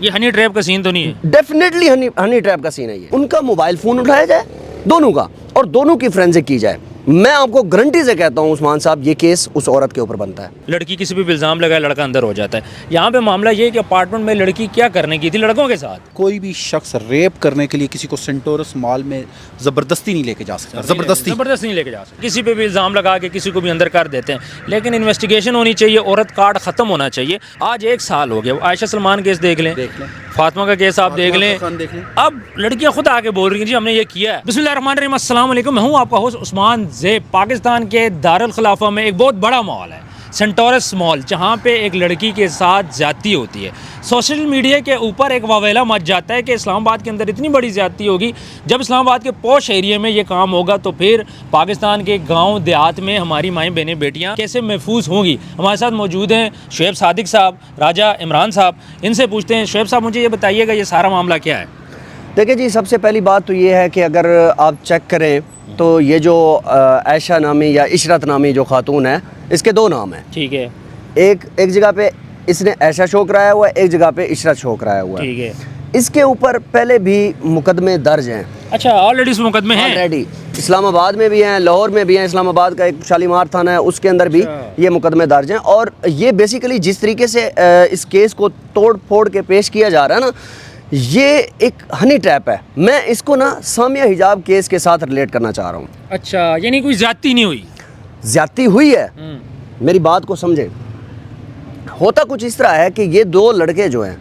یہ honey trap کا سین تو نہیں ہے؟ ڈیفینیٹلی ہنی ٹریپ کا سین ہے یہ. ان کا موبائل فون اٹھایا جائے دونوں کا اور دونوں کی فرینزک کی جائے. میں آپ کو گارنٹی سے کہتا ہوں عثمان صاحب یہ کیس اس عورت کے اوپر بنتا ہے. لڑکی کسی بھی الزام لگائے لڑکا اندر ہو جاتا ہے. یہاں پہ معاملہ یہ ہے کہ اپارٹمنٹ میں لڑکی کیا کرنے کی تھی لڑکوں کے ساتھ. کوئی بھی شخص ریپ کرنے کے لیے کسی کو سینٹورس مال میں زبردستی نہیں لے کے جا سکتا. زبردستی نہیں لے کے جا سکتا. کسی پہ بھی الزام لگا کے کسی کو بھی اندر کر دیتے ہیں. لیکن انویسٹیگیشن ہونی چاہیے, عورت کارڈ ختم ہونا چاہیے. آج 1 سال ہو گیا. عائشہ سلمان کیس دیکھ لیں, فاطمہ کا کیس آپ دیکھ لیں. اب لڑکیاں خود آ کے بول رہی ہیں جی ہم نے یہ کیا ہے. بسم اللہ الرحمن الرحیم. السلام علیکم, میں ہوں آپ کا ہوسٹ عثمان زیب. پاکستان کے دارالخلافہ میں ایک بہت بڑا مال ہے سینٹورس مال, جہاں پہ ایک لڑکی کے ساتھ زیادتی ہوتی ہے. سوشل میڈیا کے اوپر ایک واویلا مچ جاتا ہے کہ اسلام آباد کے اندر اتنی بڑی زیادتی ہوگی. جب اسلام آباد کے پوش ایریے میں یہ کام ہوگا تو پھر پاکستان کے گاؤں دیہات میں ہماری مائیں بہنیں بیٹیاں کیسے محفوظ ہوں گی. ہمارے ساتھ موجود ہیں شعیب صادق صاحب, راجہ عمران صاحب. ان سے پوچھتے ہیں. شعیب صاحب مجھے یہ بتائیے گا یہ سارا معاملہ کیا ہے؟ دیکھیں جی, سب سے پہلی بات تو یہ ہے کہ اگر آپ چیک کریں تو یہ جو عائشہ نامی یا عشرت نامی جو خاتون ہے, اس کے 2 نام ہیں. ٹھیک ہے. ایک جگہ پہ اس نے عائشہ شو کرایا ہوا ہے, ایک جگہ پہ عشرت شو کرایا ہوا ہے. ٹھیک ہے. اس کے اوپر پہلے بھی مقدمے درج ہیں. اچھا, آلریڈی اس مقدمے ہیں؟ آلریڈی اسلام آباد میں بھی ہیں, لاہور میں بھی ہیں. اسلام آباد کا ایک شالیمار تھانہ ہے, اس کے اندر بھی یہ مقدمے درج ہیں. اور یہ بیسیکلی جس طریقے سے اس کیس کو توڑ پھوڑ کے پیش کیا جا رہا ہے نا, یہ ایک ہنی ٹریپ ہے. میں اس کو نا سامیہ حجاب کیس کے ساتھ ریلیٹ کرنا چاہ رہا ہوں. اچھا, یعنی کوئی زیادتی نہیں ہوئی؟ زیادتی ہوئی ہے, میری بات کو سمجھیں. ہوتا کچھ اس طرح ہے کہ یہ 2 لڑکے جو ہیں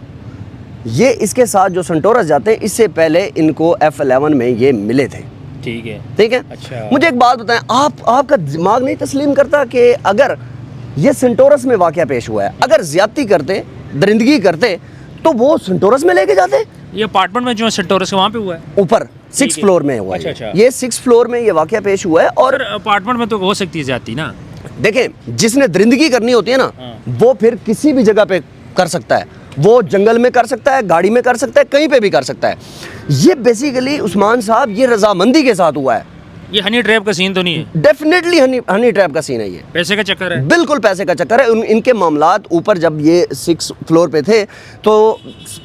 یہ اس کے ساتھ جو سینٹورس جاتے ہیں, اس سے پہلے ان کو F11 میں یہ ملے تھے. ٹھیک ہے. ٹھیک ہے. اچھا, مجھے ایک بات بتائیں, آپ کا دماغ نہیں تسلیم کرتا کہ اگر یہ سینٹورس میں واقعہ پیش ہوا ہے, اگر زیادتی کرتے, درندگی کرتے, تو وہ سینٹورس میں لے کے جاتے؟ یہ اپارٹمنٹ میں جو ہے سینٹورس وہاں پہ ہوا ہے اوپر 6 فلور میں ہوا ہے. اچھا. یہ 6 فلور میں یہ واقعہ پیش ہوا ہے. اور اپارٹمنٹ میں تو ہو سکتی ہے زیادتی نا. دیکھیں, جس نے درندگی کرنی ہوتی ہے نا, وہ پھر کسی بھی جگہ پہ کر سکتا ہے. وہ جنگل میں کر سکتا ہے, گاڑی میں کر سکتا ہے, کہیں پہ بھی کر سکتا ہے. یہ بیسیکلی عثمان صاحب یہ رضامندی کے ساتھ ہوا ہے. یہ ہنی ٹریپ کا سین تو نہیں ہے؟ ڈیفینیٹلی ہنی ٹریپ کا سین ہے. یہ پیسے کا چکر ہے. بالکل پیسے کا چکر ہے. ان کے معاملات اوپر جب یہ 6 فلور پہ تھے تو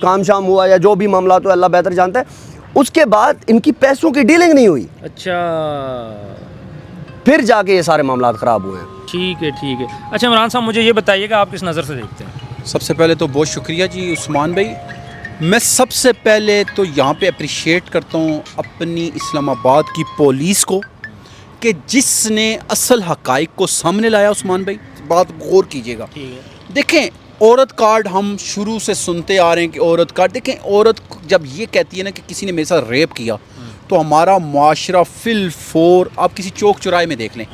کام شام ہوا یا جو بھی معاملات ہوا اللہ بہتر جانتا ہے. اس کے بعد ان کی پیسوں کی ڈیلنگ نہیں ہوئی. اچھا, پھر جا کے یہ سارے معاملات خراب ہوئے ہیں. ٹھیک ہے. ٹھیک ہے. اچھا عمران صاحب مجھے یہ بتائیے گا آپ کس نظر سے دیکھتے ہیں؟ سب سے پہلے تو بہت شکریہ جی عثمان بھائی. میں سب سے پہلے تو یہاں پہ اپریشیٹ کرتا ہوں اپنی اسلام آباد کی پولیس کو کہ جس نے اصل حقائق کو سامنے لایا. عثمان بھائی بات غور کیجیے گا. دیکھیں, عورت کارڈ ہم شروع سے سنتے آ رہے ہیں کہ عورت کارڈ. دیکھیں, عورت جب یہ کہتی ہے نا کہ کسی نے میرے ساتھ ریپ کیا تو ہمارا معاشرہ فل فور, آپ کسی چوک چوراہے میں دیکھ لیں,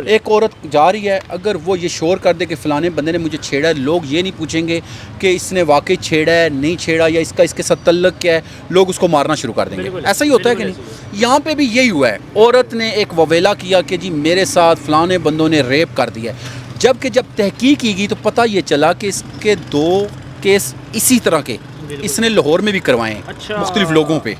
ایک عورت جا رہی ہے, اگر وہ یہ شور کر دے کہ فلانے بندے نے مجھے چھیڑا ہے, لوگ یہ نہیں پوچھیں گے کہ اس نے واقعی چھیڑا ہے نہیں چھیڑا یا اس کے ساتھ تعلق کیا ہے, لوگ اس کو مارنا شروع کر دیں گے. ایسا ہی ہوتا ہے کہ نہیں؟ یہاں پہ بھی یہی ہوا ہے. عورت نے ایک وویلا کیا کہ جی میرے ساتھ فلانے بندوں نے ریپ کر دیا ہے. جب تحقیق کی گئی تو پتہ یہ چلا کہ اس کے 2 کیس اسی طرح کے اس نے لاہور میں بھی کروائے ہیں. اچھا, مختلف لوگوں پہ.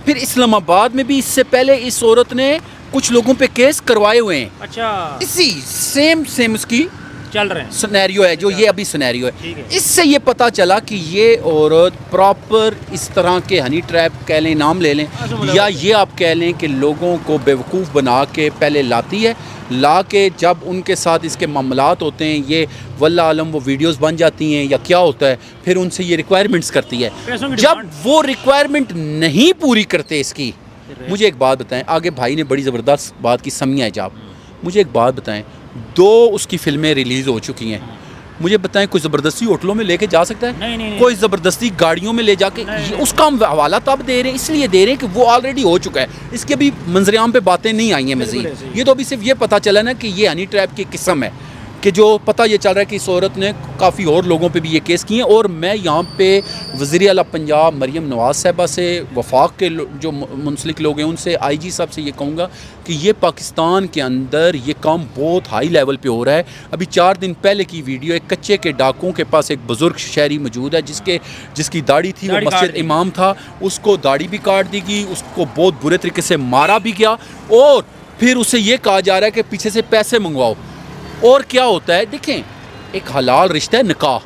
پھر اسلام آباد میں بھی اس سے پہلے اس عورت نے کچھ لوگوں پہ کیس کروائے ہوئے ہیں. اچھا, اسی سیم اس کی چل رہے ہیں سنیریو ہے جو یہ ابھی سنیریو ہے. اس سے یہ پتہ چلا کہ یہ عورت پراپر اس طرح کے ہنی ٹریپ کہہ لیں, نام لے لیں, یا یہ آپ کہہ لیں کہ لوگوں کو بیوقوف بنا کے پہلے لاتی ہے, لا کے جب ان کے ساتھ اس کے معاملات ہوتے ہیں یہ واللہ عالم وہ ویڈیوز بن جاتی ہیں یا کیا ہوتا ہے, پھر ان سے یہ ریکوائرمنٹس کرتی ہے. جب وہ ریکوائرمنٹ نہیں پوری کرتے اس کی, مجھے ایک بات بتائیں, آگے بھائی نے بڑی زبردست بات کی سمیہ حجاب. مجھے ایک بات بتائیں, 2 اس کی فلمیں ریلیز ہو چکی ہیں. مجھے بتائیں کوئی زبردستی ہوٹلوں میں لے کے جا سکتا ہے؟ نہیں. کوئی زبردستی گاڑیوں میں لے جا کے اس کا ہم حوالہ تو اب دے رہے ہیں, اس لیے دے رہے ہیں کہ وہ آلریڈی ہو چکا ہے. اس کے بھی منظر عام پہ باتیں نہیں آئی ہیں مزید. یہ تو ابھی صرف یہ پتہ چلا نا کہ یہ ہنی ٹریپ کی قسم ہے, کہ جو پتہ یہ چل رہا ہے کہ اس عورت نے کافی اور لوگوں پہ بھی یہ کیس کیے ہیں. اور میں یہاں پہ وزیر اعلیٰ پنجاب مریم نواز صاحبہ سے, وفاق کے جو منسلک لوگ ہیں ان سے, آئی جی صاحب سے یہ کہوں گا کہ یہ پاکستان کے اندر یہ کام بہت ہائی لیول پہ ہو رہا ہے. ابھی 4 دن پہلے کی ویڈیو, ایک کچے کے ڈاکوں کے پاس ایک بزرگ شہری موجود ہے جس کی داڑھی تھی, وہ مسجد امام تھا, اس کو داڑھی بھی کاٹ دی گئی, اس کو بہت برے طریقے سے مارا بھی گیا, اور پھر اسے یہ کہا جا رہا ہے کہ پیچھے سے پیسے منگواؤ. اور کیا ہوتا ہے, دیکھیں ایک حلال رشتہ ہے نکاح,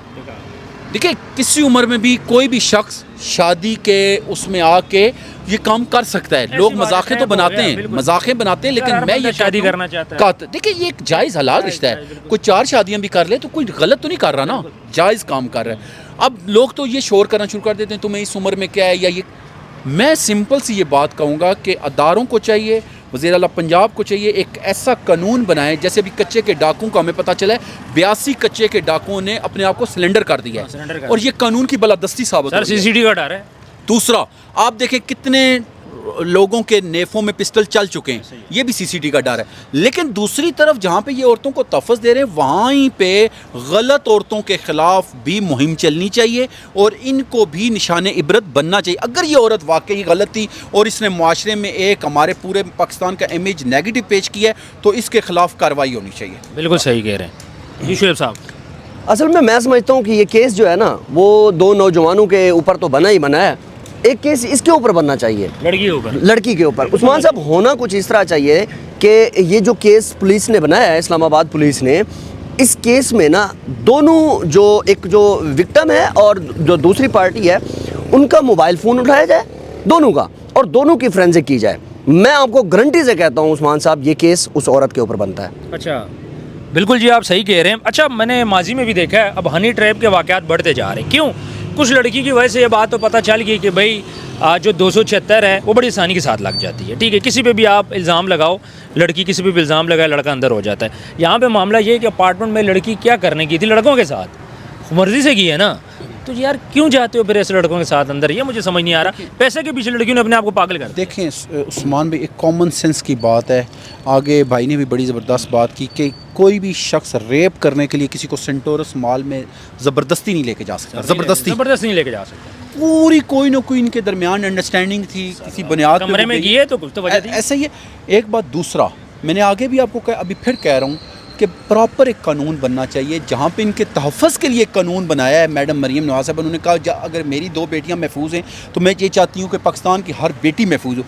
دیکھیں کسی عمر میں بھی کوئی بھی شخص شادی کے اس میں آ کے یہ کام کر سکتا ہے. لوگ مذاقیں تو بناتے ہیں, مذاقیں بناتے ہیں, لیکن میں یہ شادی کرنا چاہتا ہے, دیکھیں یہ ایک جائز حلال رشتہ ہے. کوئی 4 شادیاں بھی کر لے تو کوئی غلط تو نہیں کر رہا نا, جائز کام کر رہا ہے. اب لوگ تو یہ شور کرنا شروع کر دیتے ہیں تمہیں اس عمر میں کیا ہے, یا یہ میں سمپل سی یہ بات کہوں گا کہ اداروں کو چاہیے, وزیر اعلیٰ پنجاب کو چاہیے ایک ایسا قانون بنائے. جیسے ابھی کچے کے ڈاکوں کا ہمیں پتہ چلا ہے 82 کچے کے ڈاکوں نے اپنے آپ کو سلنڈر کر دیا ہے, اور یہ قانون کی بالادستی ثابت سر CCTV کا ڈر ہے. دوسرا آپ دیکھیں کتنے لوگوں کے نیفوں میں پسٹل چل چکے ہیں, یہ بھی CCTV کا ڈر ہے. لیکن دوسری طرف جہاں پہ یہ عورتوں کو تحفظ دے رہے ہیں وہیں پہ غلط عورتوں کے خلاف بھی مہم چلنی چاہیے, اور ان کو بھی نشان عبرت بننا چاہیے. اگر یہ عورت واقعی غلط تھی اور اس نے معاشرے میں ایک ہمارے پورے پاکستان کا امیج نیگیٹو پیش کیا ہے تو اس کے خلاف کارروائی ہونی چاہیے. بالکل صحیح کہہ رہے ہیں جی شعیب صاحب. اصل میں سمجھتا ہوں کہ یہ کیس جو ہے نا وہ 2 نوجوانوں کے اوپر تو بنا ہی بنا ہے, ایک کیس اس کے اوپر بننا چاہیے, لڑکی کے اوپر. عثمان صاحب ہونا کچھ اس طرح چاہیے کہ یہ جو کیس پولیس نے بنایا ہے, اسلام آباد پولیس نے, اس کیس میں نا دونوں ایک جو وکٹم ہے اور جو دوسری پارٹی ہے ان کا موبائل فون اٹھایا جائے دونوں کا, اور دونوں کی فرینزک کی جائے. میں آپ کو گارنٹی سے کہتا ہوں عثمان صاحب یہ کیس اس عورت کے اوپر بنتا ہے. اچھا بالکل جی آپ صحیح کہہ رہے ہیں. اچھا میں نے ماضی میں بھی دیکھا ہے اب ہنی ٹریپ کے واقعات بڑھتے جا رہے ہیں. کیوں؟ کچھ لڑکی کی وجہ سے یہ بات تو پتہ چل گئی کہ بھائی جو 276 ہے وہ بڑی آسانی کے ساتھ لگ جاتی ہے. ٹھیک ہے, کسی پہ بھی آپ الزام لگاؤ, لڑکی کسی پہ بھی الزام لگائے لڑکا اندر ہو جاتا ہے. یہاں پہ معاملہ یہ ہے کہ اپارٹمنٹ میں لڑکی کیا کرنے کی تھی, لڑکوں کے ساتھ مرضی سے کی ہے نا, تو یار کیوں جاتے ہو پھر ایسے لڑکوں کے ساتھ اندر, یہ مجھے سمجھ نہیں آ رہا. پیسے کے پیچھے لڑکیوں نے اپنے آپ کو پاگل کر دیا. دیکھیں عثمان بھائی ایک کامن سینس کی بات ہے, آگے بھائی نے بھی بڑی زبردست بات کی کہ کوئی بھی شخص ریپ کرنے کے لیے کسی کو سینٹورس مال میں زبردستی نہیں لے کے جا سکتا. زبردستی نہیں لے کے جا سکتا. پوری کوئی نہ کوئی ان کے درمیان انڈرسٹینڈنگ تھی, کسی بنیاد پہ کمرے میں کی ہے تو کچھ تو وجہ تھی. ایسا ہی ہے. ایک بات, دوسرا میں نے آگے بھی آپ کو کہا, ابھی پھر کہہ رہا ہوں کہ پراپر ایک قانون بننا چاہیے جہاں پہ ان کے تحفظ کے لیے ایک قانون بنایا ہے. میڈم مریم نواز صاحب انہوں نے کہا اگر میری 2 بیٹیاں محفوظ ہیں تو میں یہ چاہتی ہوں کہ پاکستان کی ہر بیٹی محفوظ ہو.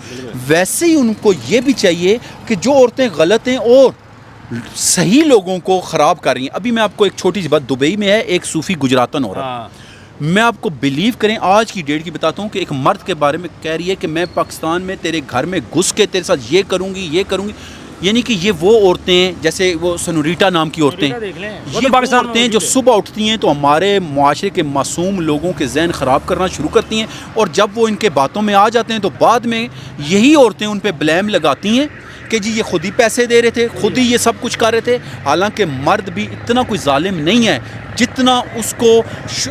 ویسے ہی ان کو یہ بھی چاہیے کہ جو عورتیں غلط ہیں اور صحیح لوگوں کو خراب کر رہی ہیں. ابھی میں آپ کو ایک چھوٹی سی بات, دبئی میں ہے ایک صوفی گجراتن عورت, میں آپ کو بلیو کریں آج کی ڈیٹ کی بتاتا ہوں کہ ایک مرد کے بارے میں کہہ رہی ہے کہ میں پاکستان میں تیرے گھر میں گھس کے تیرے ساتھ یہ کروں گی. یعنی کہ یہ وہ عورتیں ہیں جیسے وہ سنوریٹا نام کی عورتیں, یہ عورتیں جو صبح اٹھتی ہیں تو ہمارے معاشرے کے معصوم لوگوں کے ذہن خراب کرنا شروع کرتی ہیں, اور جب وہ ان کے باتوں میں آ جاتے ہیں تو بعد میں یہی عورتیں ان پہ بلیم لگاتی ہیں کہ جی یہ خود ہی پیسے دے رہے تھے, خود ہی یہ سب کچھ کر رہے تھے. حالانکہ مرد بھی اتنا کوئی ظالم نہیں ہے جتنا اس کو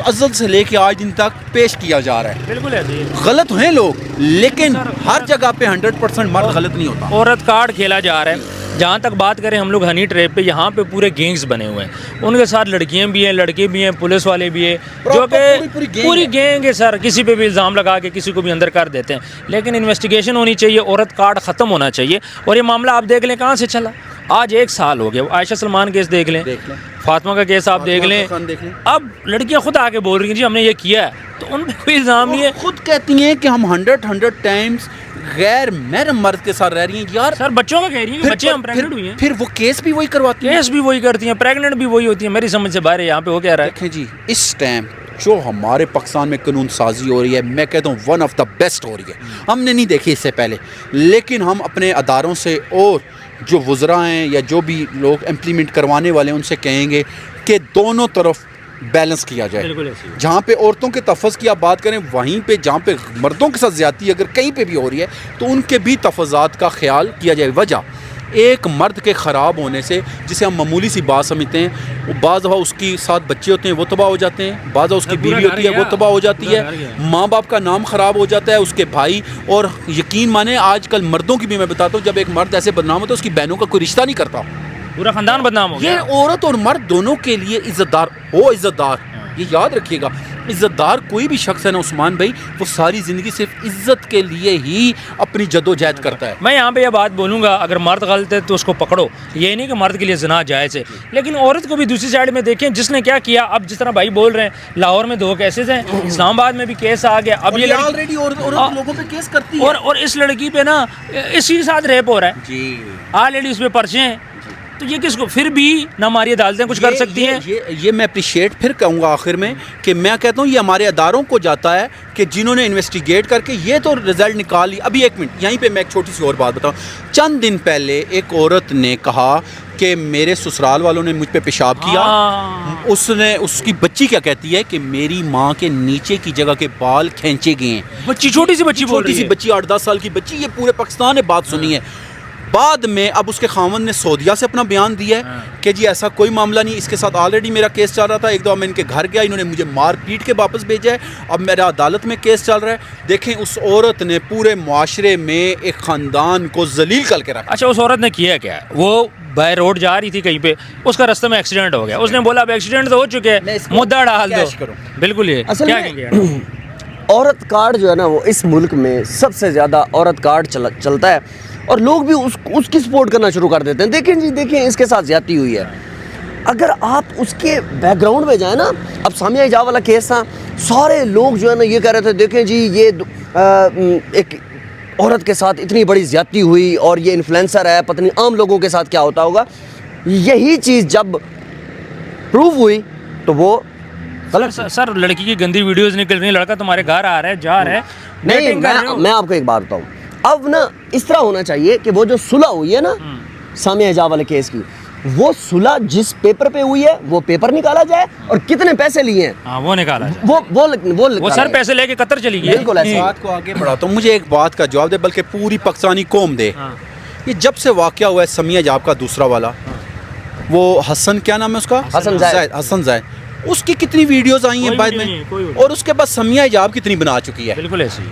ازل سے لے کے آج دن تک پیش کیا جا رہا ہے. بالکل ایسے غلط ہیں لوگ, لیکن ہر جگہ پہ 100% مرد غلط نہیں ہوتا. عورت کارڈ کھیلا جا رہا ہے. جہاں تک بات کریں ہم لوگ ہنی ٹریپ پہ, یہاں پہ پورے گینگز بنے ہوئے ہیں, ان کے ساتھ لڑکیاں بھی ہیں, لڑکے بھی ہیں, پولیس والے بھی ہیں, جو کہ پوری گینگ ہے سر. کسی پہ بھی الزام لگا کے کسی کو بھی اندر کر دیتے ہیں. لیکن انویسٹیگیشن ہونی چاہیے, عورت کارڈ ختم ہونا چاہیے. اور یہ معاملہ آپ دیکھ لیں کہاں سے چلا, آج 1 سال ہو گیا. عائشہ سلمان کیس دیکھ لیں, فاطمہ کا کیس آپ دیکھ لیں. اب لڑکیاں خود آ کے بول رہی ہیں جی ہم نے یہ کیا ہے, تو ان پہ کوئی الزام نہیں ہے. خود کہتی ہیں کہ ہم 100 ٹائمز غیر محرم مرد کے ساتھ رہ رہی ہیں. یار سر بچوں کا کہہ رہی ہیں کہ بچے ہم پریگننٹ ہوئی ہیں, پھر وہ کیس بھی وہی کرواتی ہیں, کیس بھی وہی کرتی ہیں, پریگننٹ بھی وہی ہوتی ہیں. میری سمجھ سے باہر ہے یہاں پہ. ہو کیا رہا ہے دیکھیں جی اس ٹائم جو ہمارے پاکستان میں قانون سازی ہو رہی ہے, میں کہتا ہوں ون آف دا بیسٹ ہو رہی ہے. ہم نے نہیں دیکھی اس سے پہلے, لیکن ہم اپنے اداروں سے اور جو وزراء ہیں یا جو بھی لوگ امپلیمنٹ کروانے والے ہیں ان سے کہیں گے کہ دونوں طرف بیلنس کیا جائے. جہاں پہ عورتوں کے تحفظ کی آپ بات کریں, وہیں پہ جہاں پہ مردوں کے ساتھ زیادتی اگر کہیں پہ بھی ہو رہی ہے تو ان کے بھی تحفظات کا خیال کیا جائے. وجہ ایک مرد کے خراب ہونے سے, جسے ہم معمولی سی بات سمجھتے ہیں, وہ بعض دفعہ اس کی ساتھ بچے ہوتے ہیں وہ تباہ ہو جاتے ہیں, بعض دفعہ اس کی بیوی ہوتی ہے وہ تباہ ہو جاتی ہے, ماں باپ کا نام خراب ہو جاتا ہے, اس کے بھائی. اور یقین مانیں آج کل مردوں کی بھی میں بتاتا ہوں, جب ایک مرد ایسے بدنام ہوتا ہے اس کی بہنوں کا کوئی رشتہ نہیں کرتا, پورا خاندان بدنام ہو گیا. یہ عورت اور مرد دونوں کے لیے عزت دار ہو. عزت دار, یہ یاد رکھیے گا, عزت دار کوئی بھی شخص ہے نا عثمان بھائی, وہ ساری زندگی صرف عزت کے لیے ہی اپنی جدوجہد کرتا ہے. میں یہاں پہ یہ بات بولوں گا, اگر مرد غلط ہے تو اس کو پکڑو. یہ نہیں کہ مرد کے لیے زنا جائز ہے, لیکن عورت کو بھی دوسری سائڈ میں دیکھیں جس نے کیا کیا. اب جس طرح بھائی بول رہے ہیں لاہور میں 2 کیسز ہیں, اسلام آباد میں بھی کیس آ گیا. اب یہ آلریڈی لوگوں پہ کیس کرتی ہے, اور اس لڑکی پہ نا اسی کے ساتھ ریپ ہو رہا ہے جی, آلریڈی اس پہ پرچے ہیں. تو یہ کس کو پھر بھی نہ ہماری عدالتیں کچھ کر سکتی ہیں. یہ میں اپریشیٹ پھر کہوں گا آخر میں کہ میں کہتا ہوں یہ ہمارے اداروں کو جاتا ہے کہ جنہوں نے انویسٹیگیٹ کر کے یہ تو رزلٹ نکال لی. ابھی ایک منٹ یہیں پہ میں ایک چھوٹی سی اور بات بتاؤں. چند دن پہلے ایک عورت نے کہا کہ میرے سسرال والوں نے مجھ پہ پیشاب کیا. اس کی بچی کیا کہتی ہے کہ میری ماں کے نیچے کی جگہ کے بال کھینچے گئے ہیں. بچی چھوٹی سی بچی 8-10 سال کی بچی. یہ پورے پاکستان نے بات سنی ہے. بعد میں اب اس کے خاوند نے سعودیہ سے اپنا بیان دیا ہے کہ جی ایسا کوئی معاملہ نہیں, اس کے ساتھ آلریڈی میرا کیس چل رہا تھا. ایک دو میں ان کے گھر گیا, انہوں نے مجھے مار پیٹ کے واپس بھیجا ہے, اب میرا عدالت میں کیس چل رہا ہے. دیکھیں اس عورت نے پورے معاشرے میں ایک خاندان کو ذلیل کر کے رکھا. اچھا اس عورت نے کیا کیا؟ وہ بائی روڈ جا رہی تھی کہیں پہ, اس کا راستے میں ایکسیڈنٹ ہو گیا. اس نے بولا اب ایکسیڈنٹ تو ہو چکے ہیں, مدعا ڈال دو. بالکل یہ کیا کہیں گے عورت کارڈ جو ہے نا وہ اس ملک میں سب سے زیادہ عورت کارڈ چلتا ہے اور لوگ بھی اس کی سپورٹ کرنا شروع کر دیتے ہیں. دیکھیں جی دیکھیں اس کے ساتھ زیادتی ہوئی ہے. اگر آپ اس کے بیک گراؤنڈ میں جائیں نا, اب سامیہ حجاب والا کیس تھا, سارے لوگ جو ہے نا یہ کہہ رہے تھے دیکھیں جی یہ ایک عورت کے ساتھ اتنی بڑی زیادتی ہوئی اور یہ انفلوئنسر ہے, پتہ نہیں عام لوگوں کے ساتھ کیا ہوتا ہوگا. یہی چیز جب پروف ہوئی تو وہ سر لڑکی کی گندی ویڈیوز نکل رہی ہیں, لڑکا تمہارے گھر آ رہا ہے جا رہا ہے. نہیں میں آپ کو ایک بات بتاؤں, اب نا اس طرح ہونا چاہیے کہ وہ جو صلح ہوئی ہے نا سامیہ حجاب والے کیس کی, وہ صلح جس پیپر پہ ہوئی ہے وہ پیپر نکالا جائے اور کتنے پیسے لیے ہیں وہ نکالا جائے. وہ سر پیسے لے کے قطر چلی گئی. بالکل ایسا. بات کو آگے بڑھاتا ہوں, مجھے ایک بات کا جواب دے بلکہ پوری پاکستانی قوم دے. یہ جب سے واقعہ ہوا ہے سامیہ حجاب کا دوسرا والا, وہ حسن کیا نام ہے اس کا, حسن زاہد, اس کی کتنی ویڈیوز آئی ہیں بعد میں, اور اس کے بعد سامیہ حجاب کتنی بنا چکی ہے. بالکل ایسی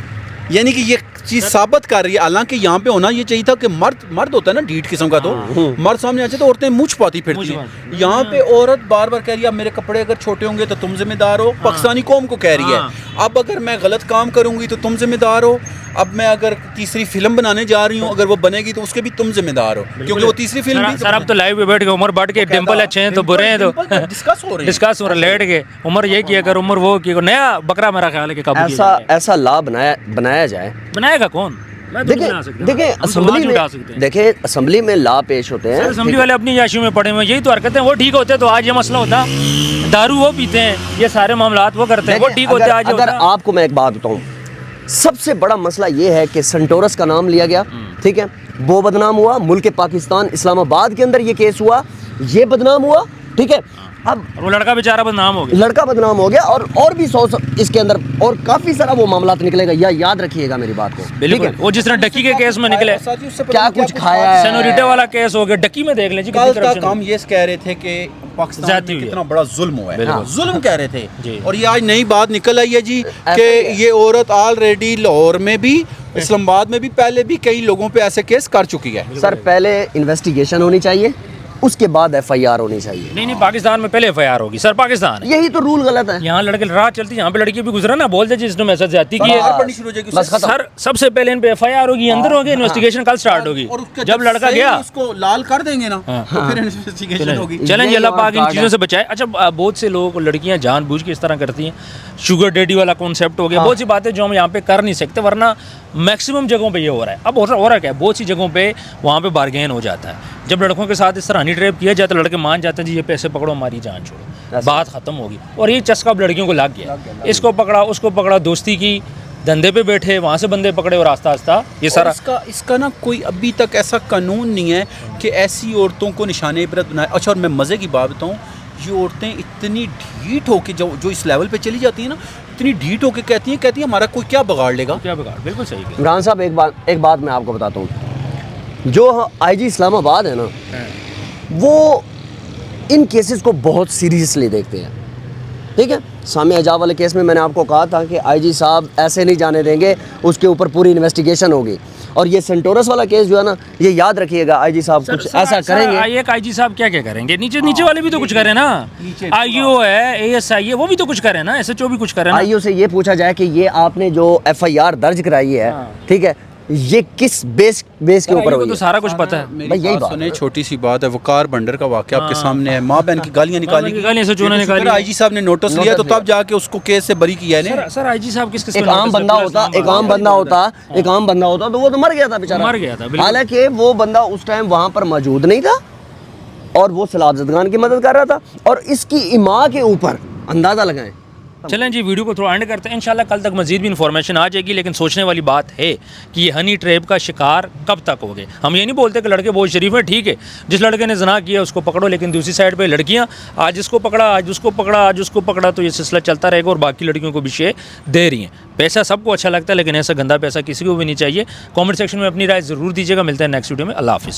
یعنی کہ یہ چیز ثابت کر رہی ہے. حالانکہ یہاں پہ ہونا یہ چاہیے تھا کہ مرد ہوتا ہے نا ڈھیٹ قسم کا, تو مرد سامنے آتے تو عورتیں منہ چھپاتی پھرتی ہیں. یہاں پہ عورت بار بار کہہ رہی ہے اب میرے کپڑے اگر چھوٹے ہوں گے تو تم ذمہ دار ہو. پاکستانی قوم کو کہہ رہی ہے اب اگر میں غلط کام کروں گی تو تم ذمہ دار ہو. اب میں اگر تیسری فلم بنانے جا رہی ہوں, اگر وہ بنے گی تو اس کے بھی تم ذمہ دار ہو, کیونکہ وہ تیسری فلم بھی. سر اب تو لائیو پہ بیٹھ کے عمر بٹ کے ڈمپل اچھے ہیں تو برے ہیں تو ڈسکس ہو رہا ہے. لیٹ کے عمر یہ کیا کر عمر وہ کیا, نیا بکرا میرا خیال ہے کہ ایسا لا بنایا جائے. بنائے گا کون؟ دیکھیں اسمبلی میں لا پیش ہوتے ہیں, اسمبلی والے اپنی یاشیوں میں پڑے ہوئے, یہی تو حرکتیں وہ ٹھیک ہوتے تو آج یہ مسئلہ ہوتا. دارو وہ پیتے ہیں, یہ سارے معاملات وہ کرتے ہیں, وہ ٹھیک ہوتے آج. اگر آپ کو میں ایک بات بتاؤں, سب سے بڑا مسئلہ یہ ہے کہ سنٹورس کا نام لیا گیا, ٹھیک ہے, وہ بدنام ہوا. ملک پاکستان اسلام آباد کے اندر یہ کیس ہوا, یہ بدنام ہوا, ٹھیک ہے. اب وہ لڑکا بیچارہ بدنام ہو گیا, لڑکا بدنام ہو گیا, اور بھی اس کے اندر اور کافی سارا وہ معاملات نکلے گا. یاد رکھیے گا میری بات کو. بالکل وہ جس طرح ڈکی کے کیس میں نکلے, کیا کچھ کھایا ہے, سینوریٹا والا کیس ہو گیا, ڈکی میں دیکھ لیں جی کل تک ہم یہ کہہ رہے تھے کہ پاکستان میں کتنا بڑا ظلم ہوا ہے, ظلم کہہ رہے تھے, اور یہ آج نئی بات نکل آئی ہے جی کہ یہ عورت آلریڈی لاہور میں بھی, اسلام آباد میں بھی پہلے بھی کئی لوگوں پہ ایسے کیس کر چکی ہے. سر پہلے انویسٹیگیشن ہونی چاہیے, اس کے بعد ایف آئی آر ہونی چاہیے. نہیں پاکستان میں پہلے ایف آئی آر ہوگی سر. پاکستان یہی تو رول غلط ہے. یہاں لڑکے رات چلتی, یہاں پہ لڑکی بھی گزرا نا, بولتے جس نے میسج زیادتی کی ہے سر, سب سے پہلے ان پہ ایف آئی آر ہوگی, اندر ہوگی, انویسٹیگیشن کل سٹارٹ ہوگی. جب لڑکا گیا اس کو لال کر دیں گے نا تو پھر انویسٹیگیشن ہوگی. چلیں اللہ پاک ان چیزوں سے بچائے. اچھا بہت سے لوگ لڑکیاں جان بوجھ کے اس طرح کرتی ہیں, شوگر ڈیڈی والا کانسیپٹ ہو گیا, بہت سی باتیں جو ہم یہاں پہ کر نہیں سکتے, ورنہ میکسیمم جگہوں پہ یہ ہو رہا ہے. اب ہو رہا کیا ہے, بہت سی جگہوں پہ وہاں پہ بارگین ہو جاتا ہے. جب لڑکوں کے ساتھ اس طرح ہنی ٹریپ کیا جاتا ہے, لڑکے مان جاتے ہیں جی یہ پیسے پکڑو ہماری جان چھوڑو, بات ختم ہوگی. اور یہ چسکا اب لڑکیوں کو لگ گیا, اس کو پکڑا اس کو پکڑا, دوستی کی, دھندے پہ بیٹھے, وہاں سے بندے پکڑے, اور آہستہ آہستہ یہ سارا اس کا نا کوئی ابھی تک ایسا قانون نہیں ہے کہ ایسی عورتوں کو نشان عبرت بنائے. اچھا, اور میں مزے کی بات بتاؤں, یہ عورتیں اتنی ڈھیٹ ہو کے جو اس لیول پہ چلی جاتی ہیں نا, اتنی ڈھیٹ ہو کے کہتی ہیں ہمارا کوئی کیا بگاڑ لے گا, کیا بگاڑ. بالکل صحیح. عمران صاحب ایک بات میں آپ کو بتاتا ہوں, جو آئی جی اسلام آباد ہے نا, وہ ان کیسز کو بہت سیریسلی دیکھتے ہیں, ٹھیک ہے. سامیہ حجاب والے کیس میں نے آپ کو کہا تھا کہ آئی جی صاحب ایسے نہیں جانے دیں گے, اس کے اوپر پوری انویسٹیگیشن ہوگی. اور یہ سینٹورس والا کیس جو ہے نا, یہ یاد رکھیے گا آئی جی صاحب کچھ ایسا کریں گے. ایک آئی جی صاحب کیا کریں گے, نیچے والے بھی تو کچھ کریں نا, آئی او ہے, اے ایس آئی ہے, وہ بھی تو کچھ کریں نا, ایس ایچ او بھی کچھ کریں. آئی او سے یہ پوچھا جائے کہ یہ آپ نے جو ایف آئی آر درج کرائی ہے, ٹھیک ہے, یہ کس بیس کے اوپر ہوئی ہے, تو سارا کچھ پتہ ہے. بھائی یہی بات سنیں, چھوٹی سی بات ہے, وقار بنڈر کا واقعہ آپ کے سامنے ہے, ماں بہن کی گالیاں نکالی, آئی جی صاحب نے نوٹس لیا تو تب جا کے اس کو کیس سے بری کیا ہے. سر آئی جی صاحب کس ایک عام بندہ ہوتا تو وہ تو مر گیا تھا بیچارہ, مر گیا تھا. حالانکہ وہ بندہ اس ٹائم وہاں پر موجود نہیں تھا, اور وہ سلاب زدگان کی مدد کر رہا تھا، اور اس کی ایما کے اوپر اندازہ لگائیں. چلیں جی ویڈیو کو تھوڑا اینڈ کرتے ہیں. انشاءاللہ کل تک مزید بھی انفارمیشن آ جائے گی، لیکن سوچنے والی بات ہے کہ یہ ہنی ٹریپ کا شکار کب تک ہو گئے. ہم یہ نہیں بولتے کہ لڑکے بہت شریف ہیں، ٹھیک ہے، جس لڑکے نے زنا کیا اس کو پکڑو، لیکن دوسری سائڈ پہ لڑکیاں آج اس کو پکڑا، آج اس کو پکڑا، آج اس کو پکڑا، تو یہ سلسلہ چلتا رہے گا اور باقی لڑکیوں کو بھی شے دے رہی ہیں. پیسہ سب کو اچھا لگتا ہے، لیکن ایسا گندا پیسہ کسی کو بھی نہیں چاہیے. کامنٹ سیکشن میں اپنی رائے ضرور دیجیے گا. ملتے ہیں نیکسٹ ویڈیو میں. اللہ حافظ.